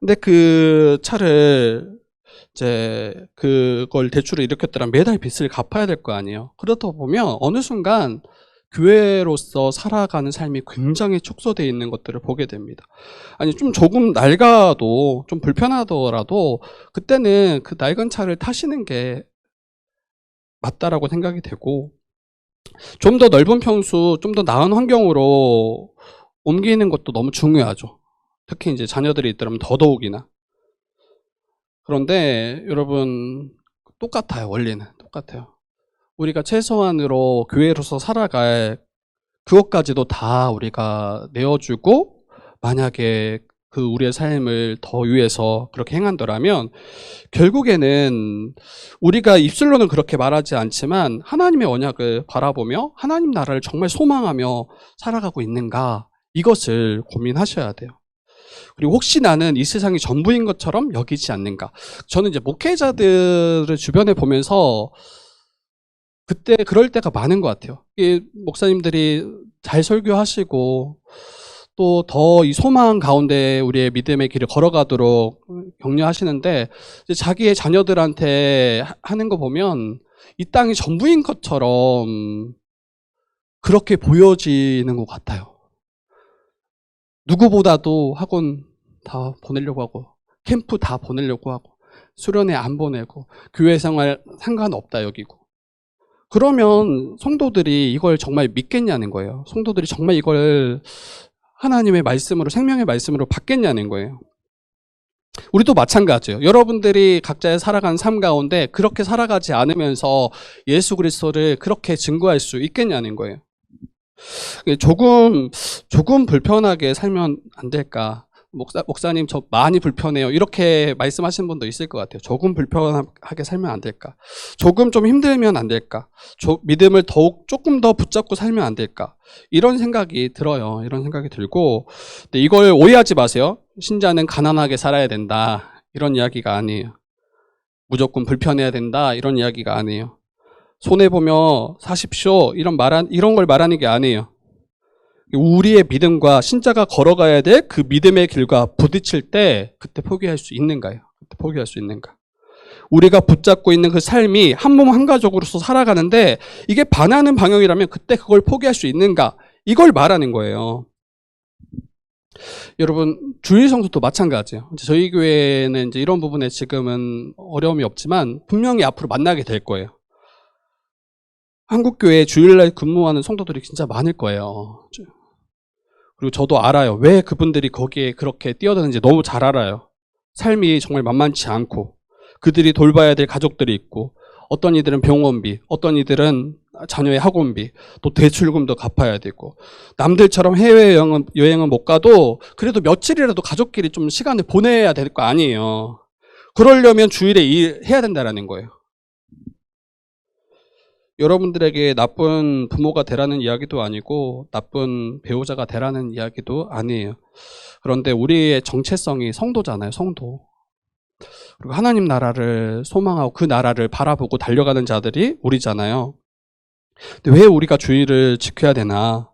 근데 그 차를 이제 그걸 대출을 일으켰더라 매달 빚을 갚아야 될 거 아니에요. 그러다 보면 어느 순간 교회로서 살아가는 삶이 굉장히 축소되어 있는 것들을 보게 됩니다. 아니 좀 조금 낡아도 좀 불편하더라도 그때는 그 낡은 차를 타시는 게 맞다라고 생각이 되고 좀 더 넓은 평수, 좀 더 나은 환경으로 옮기는 것도 너무 중요하죠. 특히 이제 자녀들이 있더라면 더더욱이나. 그런데 여러분 똑같아요. 원리는 똑같아요. 우리가 최소한으로 교회로서 살아갈 그것까지도 다 우리가 내어주고 만약에 그 우리의 삶을 더 위해서 그렇게 행한다면 결국에는 우리가 입술로는 그렇게 말하지 않지만 하나님의 언약을 바라보며 하나님 나라를 정말 소망하며 살아가고 있는가 이것을 고민하셔야 돼요. 그리고 혹시 나는 이 세상이 전부인 것처럼 여기지 않는가. 저는 이제 목회자들을 주변에 보면서 그때 그럴 때가 많은 것 같아요. 목사님들이 잘 설교하시고 또 더 이 소망 가운데 우리의 믿음의 길을 걸어가도록 격려하시는데 이제 자기의 자녀들한테 하는 거 보면 이 땅이 전부인 것처럼 그렇게 보여지는 것 같아요. 누구보다도 학원 다 보내려고 하고 캠프 다 보내려고 하고 수련회 안 보내고 교회 생활 상관없다 여기고 그러면 성도들이 이걸 정말 믿겠냐는 거예요. 성도들이 정말 이걸 하나님의 말씀으로 생명의 말씀으로 받겠냐는 거예요. 우리도 마찬가지예요. 여러분들이 각자의 살아가는 삶 가운데 그렇게 살아가지 않으면서 예수 그리스도를 그렇게 증거할 수 있겠냐는 거예요. 조금 불편하게 살면 안 될까? 목사님 저 많이 불편해요. 이렇게 말씀하시는 분도 있을 것 같아요. 조금 불편하게 살면 안 될까? 조금 좀 힘들면 안 될까? 믿음을 조금 더 붙잡고 살면 안 될까? 이런 생각이 들어요. 이런 생각이 들고 근데 이걸 오해하지 마세요. 신자는 가난하게 살아야 된다. 이런 이야기가 아니에요. 무조건 불편해야 된다. 이런 이야기가 아니에요. 손해보며 사십시오. 이런 걸 말하는 게 아니에요. 우리의 믿음과 신자가 걸어가야 될 그 믿음의 길과 부딪힐 때 그때 포기할 수 있는가요? 그때 포기할 수 있는가? 우리가 붙잡고 있는 그 삶이 한 몸 한 가족으로서 살아가는데 이게 반하는 방향이라면 그때 그걸 포기할 수 있는가? 이걸 말하는 거예요. 여러분 주일 성수도 마찬가지예요. 저희 교회는 이제 이런 부분에 지금은 어려움이 없지만 분명히 앞으로 만나게 될 거예요. 한국교회 주일날 근무하는 성도들이 진짜 많을 거예요. 그리고 저도 알아요. 왜 그분들이 거기에 그렇게 뛰어드는지 너무 잘 알아요. 삶이 정말 만만치 않고 그들이 돌봐야 될 가족들이 있고 어떤 이들은 병원비, 어떤 이들은 자녀의 학원비, 또 대출금도 갚아야 되고 남들처럼 해외여행은 못 가도 그래도 며칠이라도 가족끼리 좀 시간을 보내야 될 거 아니에요. 그러려면 주일에 일해야 된다는 거예요. 여러분들에게 나쁜 부모가 되라는 이야기도 아니고 나쁜 배우자가 되라는 이야기도 아니에요. 그런데 우리의 정체성이 성도잖아요. 성도. 그리고 하나님 나라를 소망하고 그 나라를 바라보고 달려가는 자들이 우리잖아요. 근데 왜 우리가 주의를 지켜야 되나?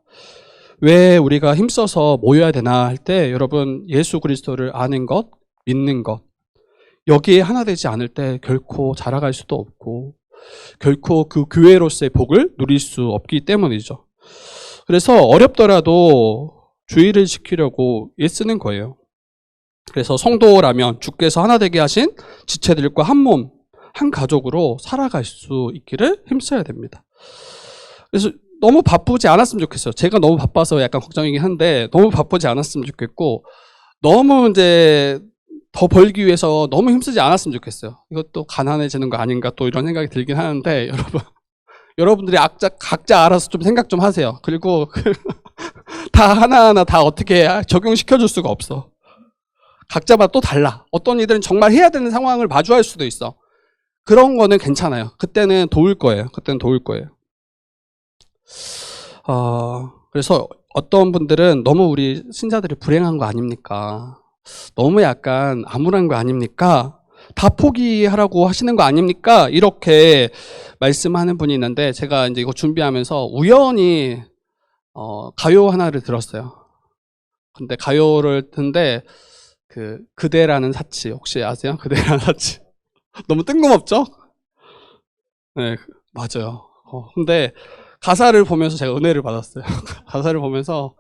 왜 우리가 힘써서 모여야 되나 할 때 여러분 예수 그리스도를 아는 것, 믿는 것 여기에 하나 되지 않을 때 결코 자라갈 수도 없고 결코 그 교회로서의 복을 누릴 수 없기 때문이죠. 그래서 어렵더라도 주의를 지키려고 애쓰는 거예요. 그래서 성도라면 주께서 하나 되게 하신 지체들과 한 몸, 한 가족으로 살아갈 수 있기를 힘써야 됩니다. 그래서 너무 바쁘지 않았으면 좋겠어요. 제가 너무 바빠서 약간 걱정이긴 한데 너무 바쁘지 않았으면 좋겠고 너무 이제 더 벌기 위해서 너무 힘쓰지 않았으면 좋겠어요. 이것도 가난해지는 거 아닌가 또 이런 생각이 들긴 하는데 여러분들이 각자 알아서 좀 생각 좀 하세요. 그리고 다 하나하나 다 어떻게 적용시켜 줄 수가 없어. 각자마다 또 달라. 어떤 이들은 정말 해야 되는 상황을 마주할 수도 있어. 그런 거는 괜찮아요. 그때는 도울 거예요. 그래서 어떤 분들은 너무 우리 신자들이 불행한 거 아닙니까? 너무 약간 암울한 거 아닙니까? 다 포기하라고 하시는 거 아닙니까? 이렇게 말씀하는 분이 있는데 제가 이제 이거 준비하면서 우연히 가요 하나를 들었어요. 근데 가요를 듣는데 그대라는 사치 혹시 아세요? 그대라는 사치 너무 뜬금없죠? 네, 맞아요. 근데 가사를 보면서 제가 은혜를 받았어요. 가사를 보면서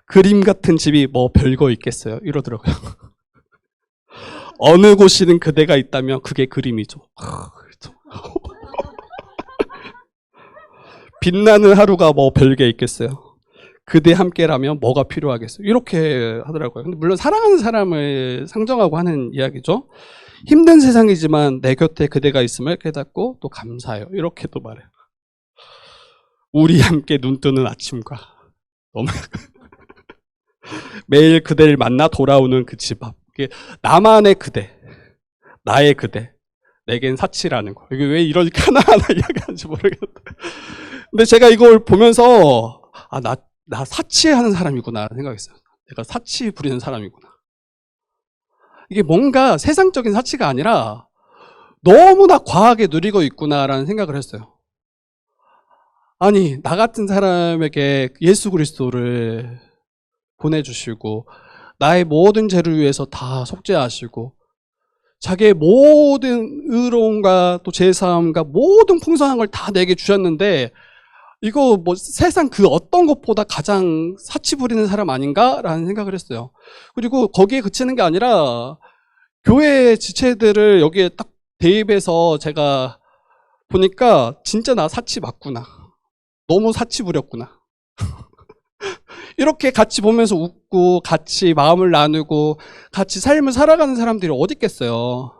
그림 같은 집이 뭐 별거 있겠어요. 이러더라고요. 어느 곳이든 그대가 있다면 그게 그림이죠. 빛나는 하루가 뭐 별게 있겠어요. 그대 함께라면 뭐가 필요하겠어요. 이렇게 하더라고요. 근데 물론 사랑하는 사람을 상정하고 하는 이야기죠. 힘든 세상이지만 내 곁에 그대가 있음을 깨닫고 또 감사해요. 이렇게 또 말해요. 우리 함께 눈 뜨는 아침과 너무 매일 그대를 만나 돌아오는 그 집 앞. 나만의 그대, 나의 그대, 내겐 사치라는 거. 이게 왜 이렇게 하나하나 이야기하는지 모르겠는데. 근데 제가 이걸 보면서 나 사치하는 사람이구나 생각했어요. 내가 사치 부리는 사람이구나. 이게 뭔가 세상적인 사치가 아니라 너무나 과하게 누리고 있구나라는 생각을 했어요. 아니, 나 같은 사람에게 예수 그리스도를 보내주시고 나의 모든 죄를 위해서 다 속죄하시고 자기의 모든 의로움과 또 제사함과 모든 풍성한 걸 다 내게 주셨는데 이거 뭐 세상 그 어떤 것보다 가장 사치 부리는 사람 아닌가라는 생각을 했어요. 그리고 거기에 그치는 게 아니라 교회 지체들을 여기에 딱 대입해서 제가 보니까 진짜 나 사치 맞구나. 너무 사치 부렸구나. 이렇게 같이 보면서 웃고 같이 마음을 나누고 같이 삶을 살아가는 사람들이 어디 있겠어요.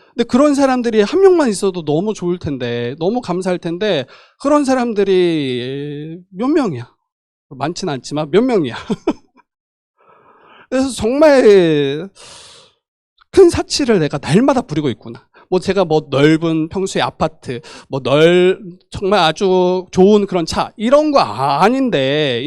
근데 그런 사람들이 한 명만 있어도 너무 좋을 텐데 너무 감사할 텐데 그런 사람들이 몇 명이야. 많지는 않지만 몇 명이야. 그래서 정말 큰 사치를 내가 날마다 부리고 있구나. 뭐 제가 뭐 넓은 평수의 아파트, 뭐 정말 아주 좋은 그런 차 이런 거 아닌데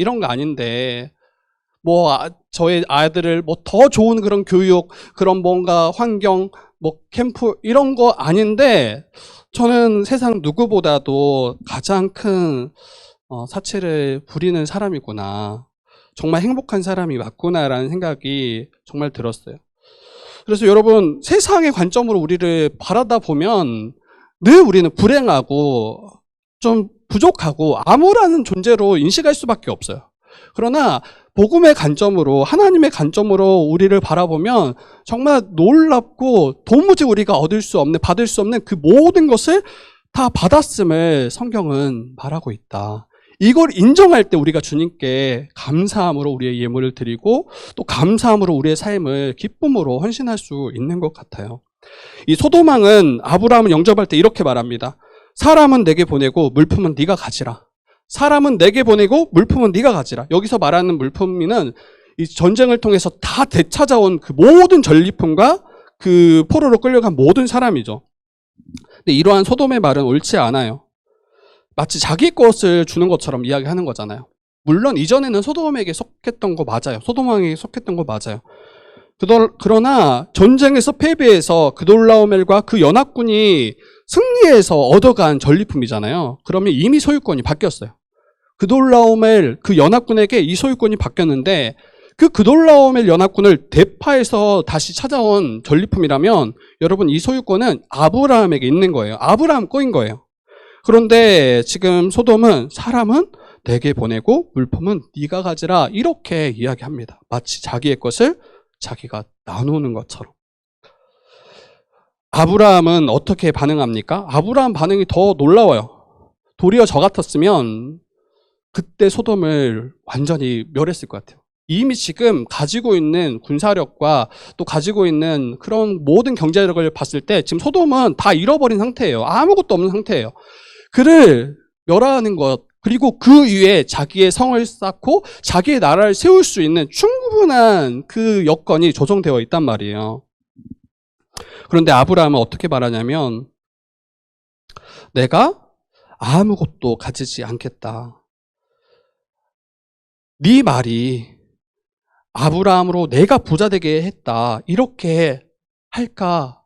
뭐 저의 아이들을 뭐 더 좋은 그런 교육, 그런 뭔가 환경, 뭐 캠프 이런 거 아닌데 저는 세상 누구보다도 가장 큰 사치를 부리는 사람이구나. 정말 행복한 사람이 맞구나라는 생각이 정말 들었어요. 그래서 여러분 세상의 관점으로 우리를 바라다 보면 늘 우리는 불행하고 좀 부족하고 암울한 존재로 인식할 수밖에 없어요. 그러나 복음의 관점으로 하나님의 관점으로 우리를 바라보면 정말 놀랍고 도무지 우리가 얻을 수 없는 받을 수 없는 그 모든 것을 다 받았음을 성경은 말하고 있다. 이걸 인정할 때 우리가 주님께 감사함으로 우리의 예물을 드리고 또 감사함으로 우리의 삶을 기쁨으로 헌신할 수 있는 것 같아요. 이 소돔왕은 아브라함을 영접할 때 이렇게 말합니다. 사람은 내게 보내고 물품은 네가 가지라. 사람은 내게 보내고 물품은 네가 가지라. 여기서 말하는 물품은 이 전쟁을 통해서 다 되찾아온 그 모든 전리품과 그 포로로 끌려간 모든 사람이죠. 근데 이러한 소돔의 말은 옳지 않아요. 마치 자기 것을 주는 것처럼 이야기하는 거잖아요. 물론 이전에는 소돔에게 속했던 거 맞아요. 소돔왕에게 속했던 거 맞아요. 그러나 전쟁에서 패배해서 그돌라오멜과 그 연합군이 승리해서 얻어간 전리품이잖아요. 그러면 이미 소유권이 바뀌었어요. 그돌라오멜 그 연합군에게 이 소유권이 바뀌었는데 그 그돌라오멜 연합군을 대파해서 다시 찾아온 전리품이라면 여러분 이 소유권은 아브라함에게 있는 거예요. 아브라함 거인 거예요. 그런데 지금 소돔은 사람은 내게 보내고 물품은 네가 가지라 이렇게 이야기합니다. 마치 자기의 것을 자기가 나누는 것처럼. 아브라함은 어떻게 반응합니까? 아브라함 반응이 더 놀라워요. 도리어 저 같았으면 그때 소돔을 완전히 멸했을 것 같아요. 이미 지금 가지고 있는 군사력과 또 가지고 있는 그런 모든 경제력을 봤을 때 지금 소돔은 다 잃어버린 상태예요. 아무것도 없는 상태예요. 그를 멸하는 것, 그리고 그 위에 자기의 성을 쌓고 자기의 나라를 세울 수 있는 충분한 그 여건이 조성되어 있단 말이에요. 그런데 아브라함은 어떻게 말하냐면 내가 아무것도 가지지 않겠다. 네 말이 아브라함으로 내가 부자 되게 했다. 이렇게 할까?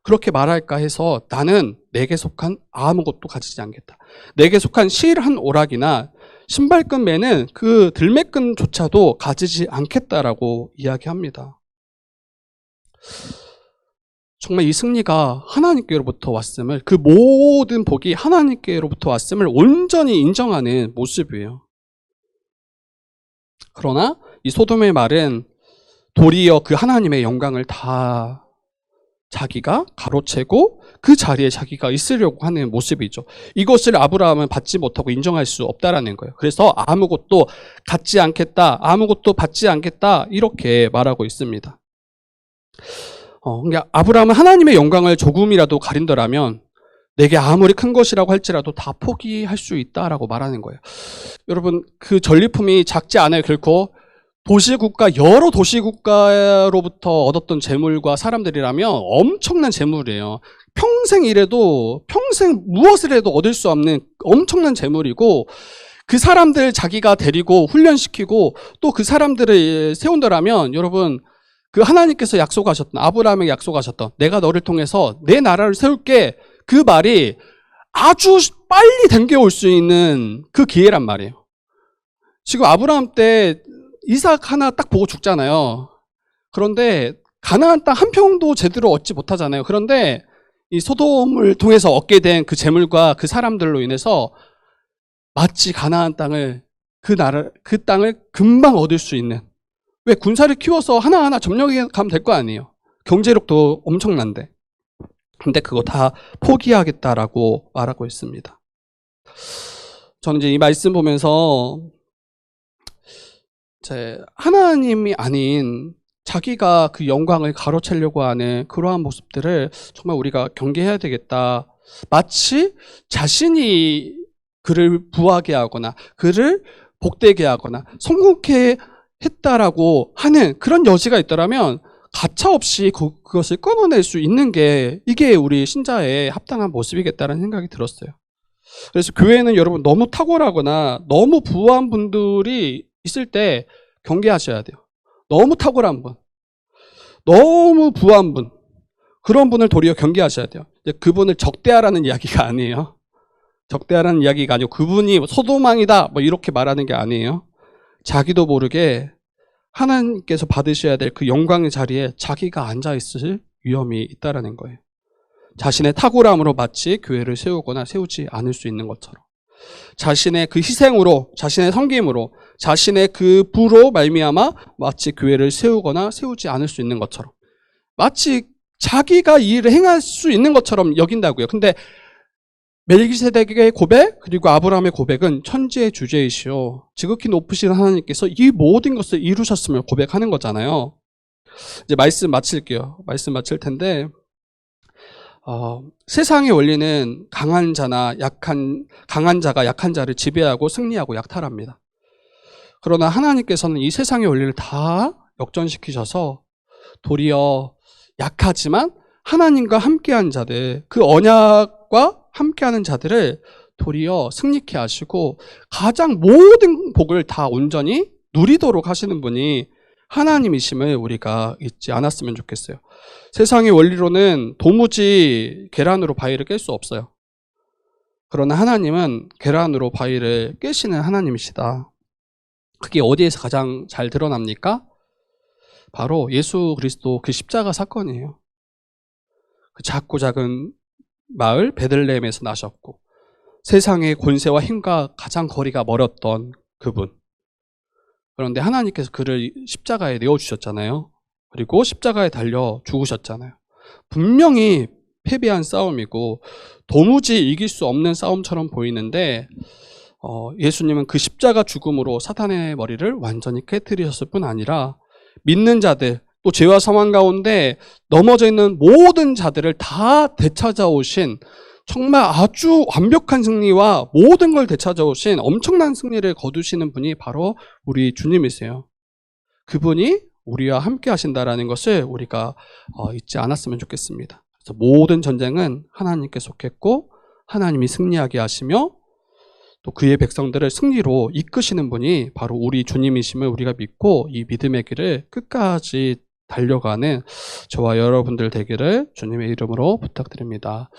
그렇게 말할까 해서 나는 내게 속한 아무것도 가지지 않겠다. 내게 속한 실 한 오락이나 신발끈 매는 그 들매끈조차도 가지지 않겠다라고 이야기합니다. 정말 이 승리가 하나님께로부터 왔음을, 그 모든 복이 하나님께로부터 왔음을 온전히 인정하는 모습이에요. 그러나 이 소돔의 말은 도리어 그 하나님의 영광을 다 자기가 가로채고 그 자리에 자기가 있으려고 하는 모습이죠. 이것을 아브라함은 받지 못하고 인정할 수 없다라는 거예요. 그래서 아무것도 갖지 않겠다, 아무것도 받지 않겠다 이렇게 말하고 있습니다. 그러니까 아브라함은 하나님의 영광을 조금이라도 가린다라면 내게 아무리 큰 것이라고 할지라도 다 포기할 수 있다라고 말하는 거예요. 여러분, 그 전리품이 작지 않아요. 결코 도시국가, 여러 도시국가로부터 얻었던 재물과 사람들이라면 엄청난 재물이에요. 평생 일해도, 평생 무엇을 해도 얻을 수 없는 엄청난 재물이고, 그 사람들 자기가 데리고 훈련시키고 또 그 사람들을 세운다라면 여러분, 그 하나님께서 약속하셨던, 아브라함에게 약속하셨던 내가 너를 통해서 내 나라를 세울게, 그 말이 아주 빨리 당겨올 수 있는 그 기회란 말이에요. 지금 아브라함 때 이삭 하나 딱 보고 죽잖아요. 그런데 가나안 땅 한 평도 제대로 얻지 못하잖아요. 그런데 이 소돔을 통해서 얻게 된 그 재물과 그 사람들로 인해서 마치 가나안 땅을, 그 땅을 금방 얻을 수 있는, 왜 군사를 키워서 하나하나 점령해 가면 될 거 아니에요. 경제력도 엄청난데. 근데 그거 다 포기하겠다라고 말하고 있습니다. 저는 이제 이 말씀 보면서 하나님이 아닌 자기가 그 영광을 가로채려고 하는 그러한 모습들을 정말 우리가 경계해야 되겠다. 마치 자신이 그를 부하게 하거나 그를 복되게 하거나 성공케 했다라고 하는 그런 여지가 있더라면 가차없이 그것을 끊어낼 수 있는 게 이게 우리 신자의 합당한 모습이겠다는 생각이 들었어요. 그래서 교회는 여러분 너무 탁월하거나 너무 부한 분들이 있을 때 경계하셔야 돼요. 너무 탁월한 분, 너무 부한 분, 그런 분을 도리어 경계하셔야 돼요. 그분을 적대하라는 이야기가 아니에요. 적대하라는 이야기가 아니고 그분이 소도망이다 뭐 이렇게 말하는 게 아니에요. 자기도 모르게 하나님께서 받으셔야 될 그 영광의 자리에 자기가 앉아있을 위험이 있다라는 거예요. 자신의 탁월함으로 마치 교회를 세우거나 세우지 않을 수 있는 것처럼, 자신의 그 희생으로, 자신의 섬김으로, 자신의 그 부로 말미암아 마치 교회를 세우거나 세우지 않을 수 있는 것처럼, 마치 자기가 이 일을 행할 수 있는 것처럼 여긴다고요. 근데 멜기세덱의 고백 그리고 아브라함의 고백은 천지의 주제이시오 지극히 높으신 하나님께서 이 모든 것을 이루셨음을 고백하는 거잖아요. 이제 말씀 마칠게요. 말씀 마칠 텐데 세상의 원리는 강한 자가 약한 자를 지배하고 승리하고 약탈합니다. 그러나 하나님께서는 이 세상의 원리를 다 역전시키셔서 도리어 약하지만 하나님과 함께한 자들, 그 언약과 함께하는 자들을 도리어 승리케 하시고 가장 모든 복을 다 온전히 누리도록 하시는 분이 하나님이심을 우리가 잊지 않았으면 좋겠어요. 세상의 원리로는 도무지 계란으로 바위를 깰 수 없어요. 그러나 하나님은 계란으로 바위를 깨시는 하나님이시다. 그게 어디에서 가장 잘 드러납니까? 바로 예수 그리스도 그 십자가 사건이에요. 그 작고 작은 마을 베들레헴에서 나셨고 세상의 권세와 힘과 가장 거리가 멀었던 그분. 그런데 하나님께서 그를 십자가에 내어주셨잖아요. 그리고 십자가에 달려 죽으셨잖아요. 분명히 패배한 싸움이고 도무지 이길 수 없는 싸움처럼 보이는데 예수님은 그 십자가 죽음으로 사탄의 머리를 완전히 깨뜨리셨을 뿐 아니라 믿는 자들, 또 죄와 사망 가운데 넘어져 있는 모든 자들을 다 되찾아오신 정말 아주 완벽한 승리와 모든 걸 되찾아오신 엄청난 승리를 거두시는 분이 바로 우리 주님이세요. 그분이 우리와 함께 하신다라는 것을 우리가 잊지 않았으면 좋겠습니다. 그래서 모든 전쟁은 하나님께 속했고 하나님이 승리하게 하시며 또 그의 백성들을 승리로 이끄시는 분이 바로 우리 주님이심을 우리가 믿고 이 믿음의 길을 끝까지 달려가는 저와 여러분들 되기를 주님의 이름으로 부탁드립니다.